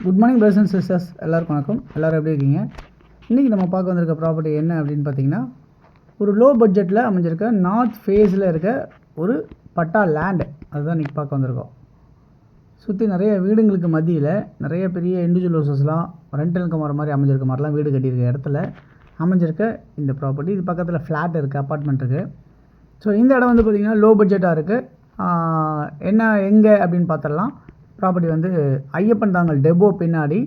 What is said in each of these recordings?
Good morning brothers and sisters, எல்லாருக்கும் வணக்கம். எல்லோரும் எப்படி இருக்கீங்க? இன்றைக்கி நம்ம பார்க்க வந்திருக்க ப்ராப்பர்ட்டி என்ன அப்படின்னு பார்த்தீங்கன்னா, ஒரு லோ பட்ஜெட்டில் அமைஞ்சிருக்க நார்த் ஃபேஸில் இருக்க ஒரு பட்டா லேண்டு. அதுதான் இன்றைக்கி பார்க்க வந்திருக்கோம். சுற்றி நிறைய வீடுங்களுக்கு மத்தியில் நிறைய பெரிய இண்டிவிஜுவல் ஹவுசஸ்லாம் ரெண்டல் இன்கம் வர மாதிரி அமைஞ்சிருக்க மாதிரிலாம் வீடு கட்டியிருக்க இடத்துல அமைஞ்சிருக்க இந்த ப்ராப்பர்ட்டி. இது பக்கத்தில் ஃப்ளாட் இருக்குது, அப்பார்ட்மெண்ட் இருக்குது. ஸோ இந்த இடம் வந்து பார்த்திங்கன்னா லோ பட்ஜெட்டாக இருக்குது. என்ன எங்கே அப்படின்னு பார்த்துடலாம். ப்ராப்பர்ட்டி வந்து ஐயப்பன் தாங்கல் டெப்போ பின்னாடி,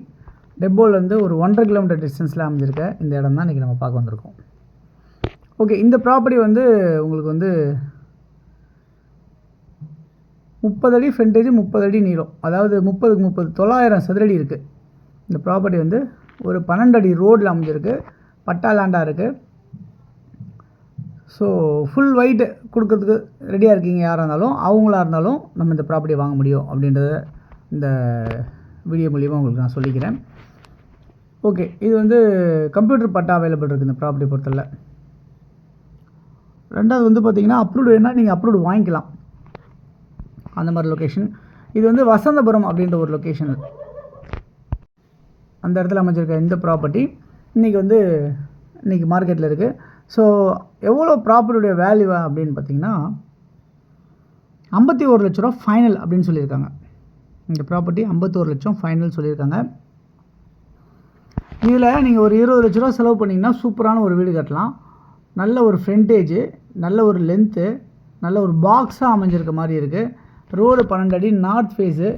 டெப்போலேருந்து ஒரு 1.5 கிலோமீட்டர் டிஸ்டன்ஸில் அமைஞ்சிருக்க இந்த இடம் தான் இன்றைக்கி நம்ம பார்க்க வந்திருக்கோம். ஓகே, இந்த ப்ராப்பர்ட்டி வந்து உங்களுக்கு வந்து 30 அடி ஃப்ரண்டேஜ், 30 அடி நீளம், அதாவது 30க்கு 30 900 சதுரடி இருக்குது. இந்த ப்ராப்பர்ட்டி வந்து ஒரு 12 அடி ரோடில் அமைஞ்சிருக்கு, பட்டா லேண்டாக இருக்குது. ஸோ ஃபுல் ஒயிட் கொடுக்கறதுக்கு ரெடியாக இருக்கீங்க யாராக இருந்தாலும், அவங்களா இருந்தாலும் நம்ம இந்த ப்ராப்பர்ட்டியை வாங்க முடியும் அப்படின்றத இந்த வீடியோ மூலியமாக உங்களுக்கு நான் சொல்லிக்கிறேன். ஓகே, இது வந்து கம்ப்யூட்டர் பட்டா அவைலபிள் இருக்குது இந்த ப்ராப்பர்ட்டி பொறுத்தவரை. ரெண்டாவது வந்து பார்த்திங்கன்னா அப்ரூவ்டு வேணால் நீங்கள் அப்ரூவ்டு வாங்கிக்கலாம், அந்த மாதிரி லொக்கேஷன். இது வந்து வசந்தபுரம் அப்படின்ற ஒரு லொக்கேஷன், அந்த இடத்துல அமைச்சிருக்க இந்த ப்ராப்பர்ட்டி இன்றைக்கி மார்க்கெட்டில் இருக்குது. ஸோ எவ்வளோ ப்ராப்பர்ட்டியுடைய வேல்யூ அப்படின்னு பார்த்தீங்கன்னா 51 லட்ச ரூபா ஃபைனல் அப்படின்னு சொல்லியிருக்காங்க. இந்த ப்ராப்பர்ட்டி 51 லட்சம் ஃபைனல் சொல்லியிருக்காங்க. இதில் நீங்கள் ஒரு 20 லட்ச ரூபா செலவு பண்ணிங்கன்னா சூப்பரான ஒரு வீடு கட்டலாம். நல்ல ஒரு ஃப்ரண்டேஜு, நல்ல ஒரு லென்த்து, நல்ல ஒரு பாக்ஸாக அமைஞ்சிருக்க மாதிரி இருக்குது. ரோடு 12 அடி, நார்த் ஃபேஸு.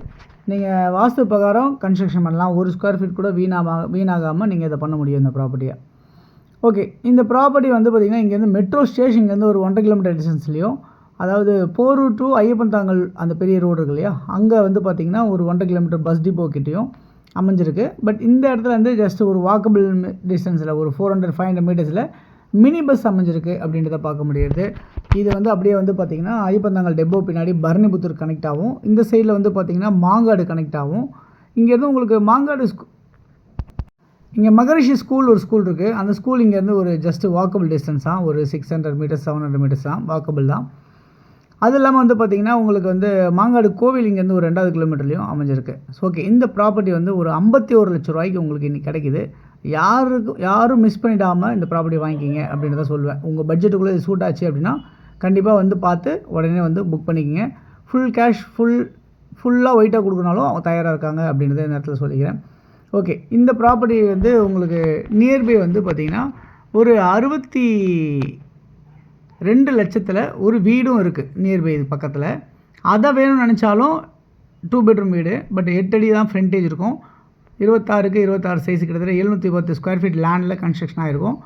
நீங்கள் வாஸ்து பிரகாரம் கன்ஸ்ட்ரக்ஷன் பண்ணலாம். ஒரு ஸ்கொயர் ஃபீட் கூட வீணாகாமல் நீங்கள் இதை பண்ண முடியும் இந்த ப்ராப்பர்ட்டியை. ஓகே, இந்த ப்ராப்பர்ட்டி வந்து பார்த்திங்கன்னா இங்கேருந்து மெட்ரோ ஸ்டேஷன்லேருந்து ஒரு 1.5 கிலோமீட்டர் டிஸ்டன்ஸ்லேயும், அதாவது போரூர் டு ஐயப்பன் தாங்கல் அந்த பெரிய ரோடு இருக்கு இல்லையா, அங்கே வந்து பார்த்திங்கன்னா ஒரு 1.5 கிலோமீட்டர் பஸ் டிப்போ கிட்டேயும் அமைஞ்சிருக்கு. பட் இந்த இடத்துல வந்து ஜஸ்ட் ஒரு வாக்கபிள் டிஸ்டன்ஸில் ஒரு 400-500 மீட்டர்ஸில் மினி பஸ் அமைஞ்சிருக்கு அப்படின்றத பார்க்க முடியுது. இது வந்து அப்படியே வந்து பார்த்திங்கன்னா ஐயப்பன் தாங்கல் டெப்போ பின்னாடி பரணிபுத்தூர் கனெக்ட் ஆகும். இந்த சைடில் வந்து பார்த்திங்கன்னா மாங்காடு கனெக்ட் ஆகும். இங்கேருந்து உங்களுக்கு மாங்காடு இங்கே மகரிஷி ஸ்கூல் ஒரு ஸ்கூல் இருக்குது. அந்த ஸ்கூல் இங்கேருந்து ஒரு ஜஸ்ட் வாக்கபிள் டிஸ்டன்ஸ் தான், ஒரு 600 மீட்டர்ஸ் 700 மீட்டர்ஸ் தான், வாக்கபிள் தான். அது இல்லாமல் வந்து பார்த்திங்கன்னா உங்களுக்கு வந்து மாங்காடு கோவில் இங்கேருந்து ஒரு 2 கிலோமீட்டர்லேயும் அமைஞ்சிருக்கு. ஸோ ஓகே, இந்த ப்ராப்பர்ட்டி வந்து ஒரு 51 லட்ச ரூபாய்க்கு உங்களுக்கு இன்றைக்கி கிடைக்குது. யாரும் மிஸ் பண்ணிடாமல் இந்த ப்ராப்பர்ட்டி வாங்கிக்கிங்க அப்படின்றத சொல்லுவேன். உங்கள் பட்ஜெட்டுக்குள்ளே இது சூட் ஆச்சு அப்படின்னா கண்டிப்பாக வந்து பார்த்து உடனே வந்து புக் பண்ணிக்கிங்க. ஃபுல் கேஷ் ஃபுல்லாக ஒயிட்டாக கொடுக்கனாலும் அவங்க தயாராக இருக்காங்க அப்படின்றத இந்த இடத்துல சொல்லிக்கிறேன். ஓகே, இந்த ப்ராப்பர்ட்டி வந்து உங்களுக்கு நியர்பை வந்து பார்த்திங்கன்னா ஒரு 62 லட்சத்தில் ஒரு வீடும் இருக்குது நியர்பை இது பக்கத்தில். அதை வேணும்னு நினச்சாலும் 2 பெட்ரூம் வீடு, பட் 8 அடி தான் ஃப்ரண்டேஜ் இருக்கும். 26க்கு 26 சைஸு, கிட்டத்தட்ட 710 ஸ்கொயர் ஃபீட் லேண்டில் கன்ஸ்ட்ரக்ஷன் ஆகிருக்கும்.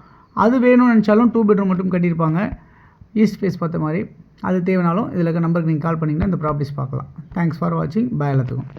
அது வேணும்னு நினச்சாலும் 2 பெட்ரூம் மட்டும் கட்டியிருப்பாங்க, ஈஸ்ட் ஃபேஸ் பார்த்த மாதிரி. அது தேவைனாலும் இதில் இருக்க நம்பருக்கு நீங்கள் கால் பண்ணிங்கன்னா இந்த ப்ராப்பர்ட்டிஸ் பார்க்கலாம். தேங்க்ஸ் ஃபார் வாட்சிங். பாய் எல்லாத்துக்கும்.